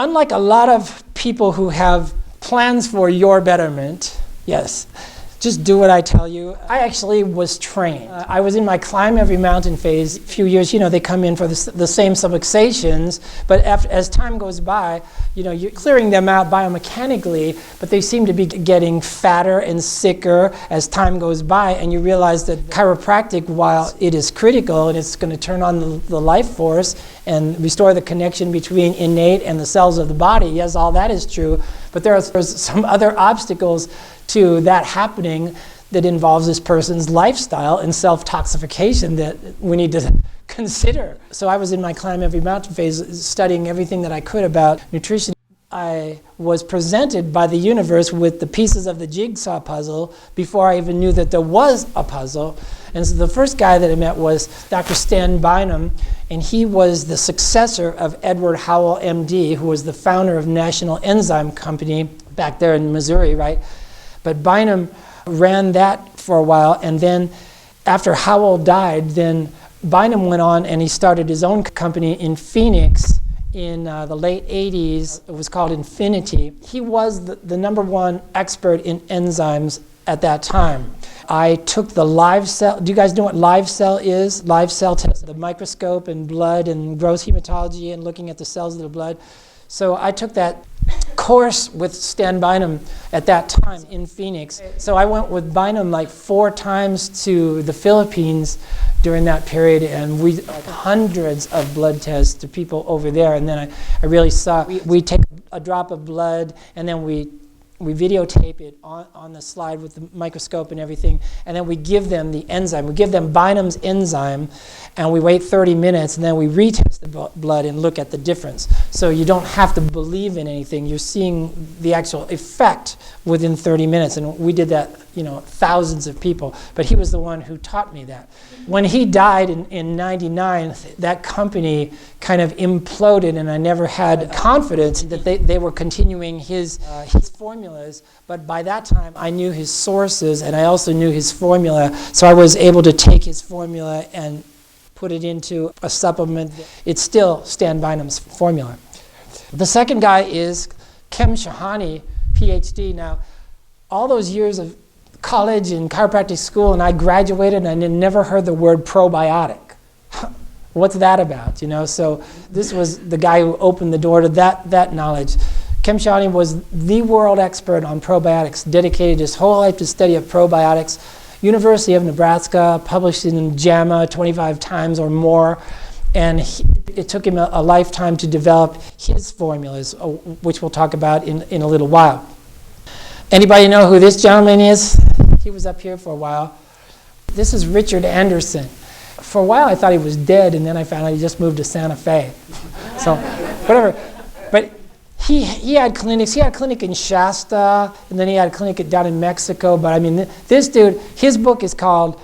unlike a lot of people who have plans for your betterment, yes, just do what I tell you. I actually was trained. I was in my climb every mountain phase. A few years, they come in for the same subluxations, but as time goes by, you're clearing them out biomechanically, but they seem to be getting fatter and sicker as time goes by, and you realize that chiropractic, while it is critical and it's going to turn on the life force and restore the connection between innate and the cells of the body, yes, all that is true, but there's some other obstacles to that happening that involves this person's lifestyle and self-toxification that we need to consider. So I was in my climb every mountain phase studying everything that I could about nutrition. I was presented by the universe with the pieces of the jigsaw puzzle before I even knew that there was a puzzle. And so the first guy that I met was Dr. Stan Bynum, and he was the successor of Edward Howell, MD, who was the founder of National Enzyme Company back there in Missouri, right? But Bynum ran that for a while, and then after Howell died, then Bynum went on and he started his own company in Phoenix in the late 80s. It was called Infinity. He was the number one expert in enzymes at that time. I took the live cell. Do you guys know what live cell is? Live cell test, the microscope and blood and gross hematology and looking at the cells of the blood. So I took that course with Stan Bynum at that time in Phoenix. So I went with Bynum like 4 times to the Philippines during that period, and we did hundreds of blood tests to people over there. And then I really saw, we take a drop of blood and then we videotape it on the slide with the microscope and everything, and then we give them the enzyme. We give them Bynum's enzyme, and we wait 30 minutes, and then we retest the blood and look at the difference. So you don't have to believe in anything. You're seeing the actual effect within 30 minutes, and we did that, thousands of people. But he was the one who taught me that. When he died in 99, that company kind of imploded, and I never had confidence that they were continuing his formulas. But by that time, I knew his sources, and I also knew his formula. So I was able to take his formula and put it into a supplement. It's still Stan Bynum's formula. The second guy is Khem Shahani PhD. Now, all those years of college and chiropractic school, and I graduated and I never heard the word probiotic. What's that about? So this was the guy who opened the door to that knowledge. Khem Shahani was the world expert on probiotics, dedicated his whole life to study of probiotics. University of Nebraska, published in JAMA 25 times or more, and it took him a lifetime to develop his formulas, which we'll talk about in a little while. Anybody know who this gentleman is? He was up here for a while. This is Richard Anderson. For a while I thought he was dead, and then I found out he just moved to Santa Fe. So, whatever. But he had clinics. He had a clinic in Shasta, and then he had a clinic down in Mexico. But I mean, this dude, his book is called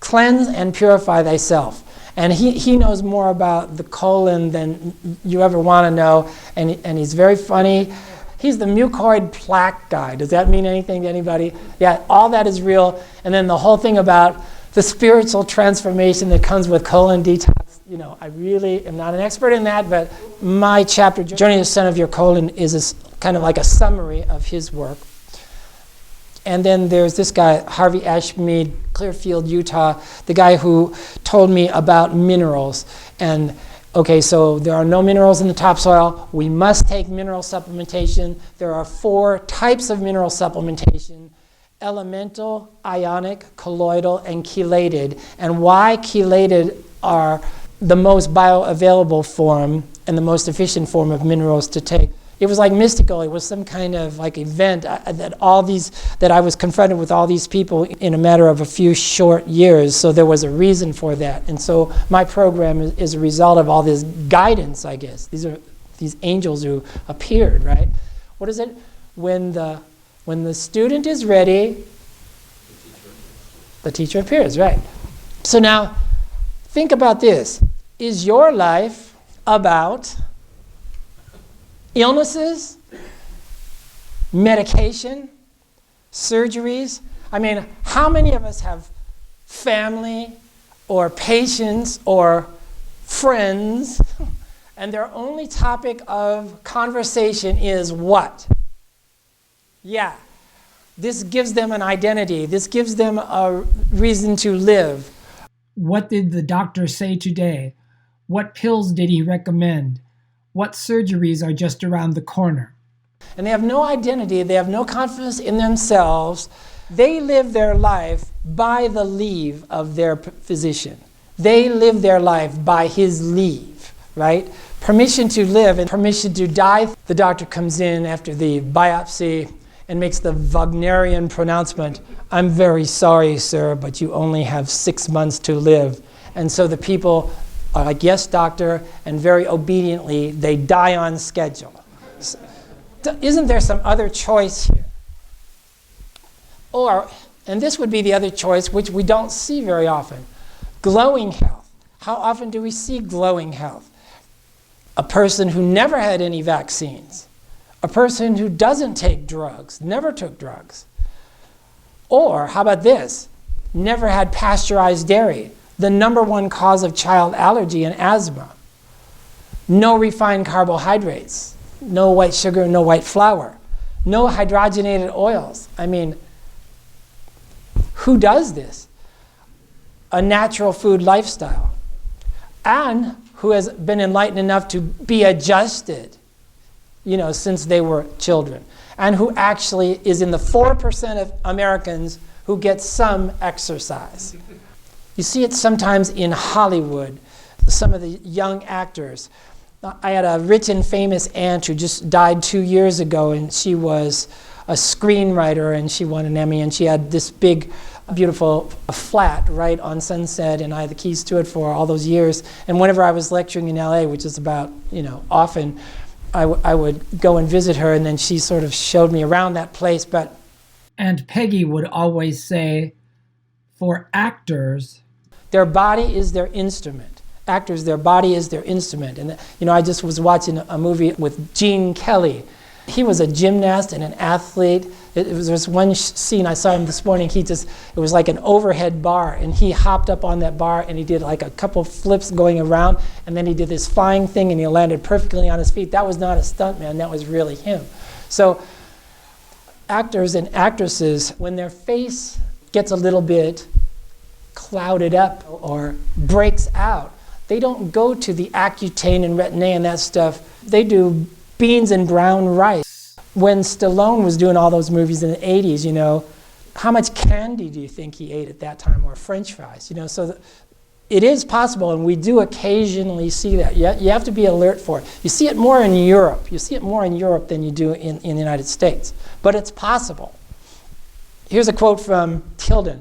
Cleanse and Purify Thyself. And he knows more about the colon than you ever want to know, and he's very funny. He's the mucoid plaque guy. Does that mean anything to anybody? Yeah, all that is real. And then the whole thing about the spiritual transformation that comes with colon detox. I really am not an expert in that, but my chapter, Journey to the Center of Your Colon, is kind of like a summary of his work. And then there's this guy, Harvey Ash, Clearfield, Utah, the guy who told me about minerals. And okay, so there are no minerals in the topsoil. We must take mineral supplementation. There are 4 types of mineral supplementation: elemental, ionic, colloidal, and chelated. And why chelated are the most bioavailable form and the most efficient form of minerals to take. It was like mystical. It was some kind of like event that I was confronted with all these people in a matter of a few short years. So there was a reason for that. And so my program is a result of all this guidance, I guess. These are these angels who appeared, right? What is it? When the student is ready, the teacher appears, right? So now, think about this. Is your life about illnesses, medication, surgeries? I mean, how many of us have family or patients or friends And their only topic of conversation is what? Yeah. This gives them an identity. This gives them a reason to live. What did the doctor say today? What pills did he recommend? What surgeries are just around the corner? And they have no identity. They have no confidence in themselves. They live their life by the leave of their physician. They live their life by his leave, right? Permission to live and permission to die. The doctor comes in after the biopsy and makes the Wagnerian pronouncement, "I'm very sorry, sir, but you only have 6 months to live." And so the people are like, "Yes, doctor," and very obediently, they die on schedule. Isn't there some other choice here? Or, and this would be the other choice, which we don't see very often, glowing health. How often do we see glowing health? A person who never had any vaccines. A person who doesn't take drugs, never took drugs. Or, how about this? Never had pasteurized dairy, the #1 cause of child allergy and asthma. No refined carbohydrates, no white sugar, no white flour, no hydrogenated oils. I mean, who does this? A natural food lifestyle. And who has been enlightened enough to be adjusted, since they were children, and who actually is in the 4% of Americans who get some exercise. You see it sometimes in Hollywood, some of the young actors. I had a rich and famous aunt who just died 2 years ago, and she was a screenwriter, and she won an Emmy, and she had this big, beautiful flat right on Sunset, and I had the keys to it for all those years. And whenever I was lecturing in LA, which is about, often, I would go and visit her, and then she sort of showed me around that place. But Aunt Peggy would always say, for actors, their body is their instrument. Actors, their body is their instrument. And I just was watching a movie with Gene Kelly. He was a gymnast and an athlete. There was one scene, I saw him this morning, it was like an overhead bar, and he hopped up on that bar and he did like a couple flips going around, and then he did this flying thing and he landed perfectly on his feet. That was not a stuntman, that was really him. So actors and actresses, when their face gets a little bit clouded up or breaks out, they don't go to the Accutane and Retin-A and that stuff. They do beans and brown rice. When Stallone was doing all those movies in the 80s, how much candy do you think he ate at that time, or French fries? So it is possible, and we do occasionally see that. You have to be alert for it. You see it more in Europe. You see it more in Europe than you do in the United States. But it's possible. Here's a quote from Tilden.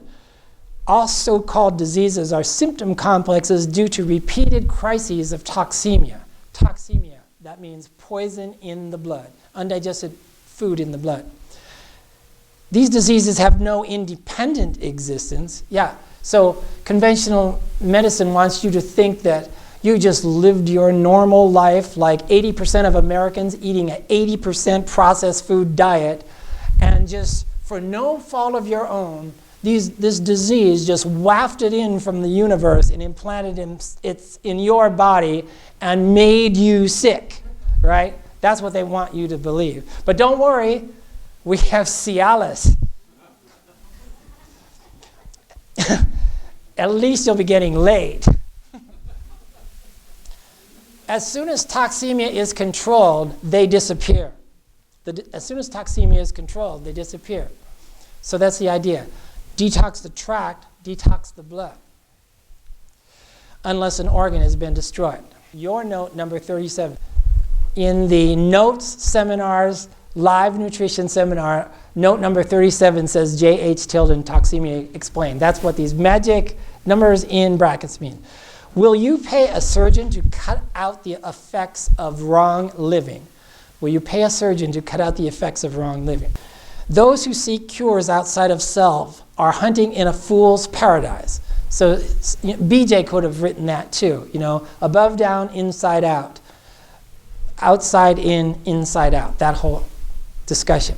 "All so-called diseases are symptom complexes due to repeated crises of toxemia." Toxemia, that means poison in the blood, undigested food in the blood. These diseases have no independent existence. Yeah, so conventional medicine wants you to think that you just lived your normal life like 80% of Americans eating an 80% processed food diet, and just for no fault of your own, this disease just wafted in from the universe and implanted it's in your body and made you sick, right? That's what they want you to believe. But don't worry, we have Cialis. At least you'll be getting laid. As soon as toxemia is controlled, they disappear. As soon as toxemia is controlled, they disappear. So that's the idea. Detox the tract, detox the blood, unless an organ has been destroyed. Your note number 37. In the notes seminars, live nutrition seminar, note number 37 says J.H. Tilden, toxemia explained. That's what these magic numbers in brackets mean. Will you pay a surgeon to cut out the effects of wrong living? Will you pay a surgeon to cut out the effects of wrong living? Those who seek cures outside of self are hunting in a fool's paradise. So BJ could have written that too, above, down, inside, out. Outside in, inside out, that whole discussion.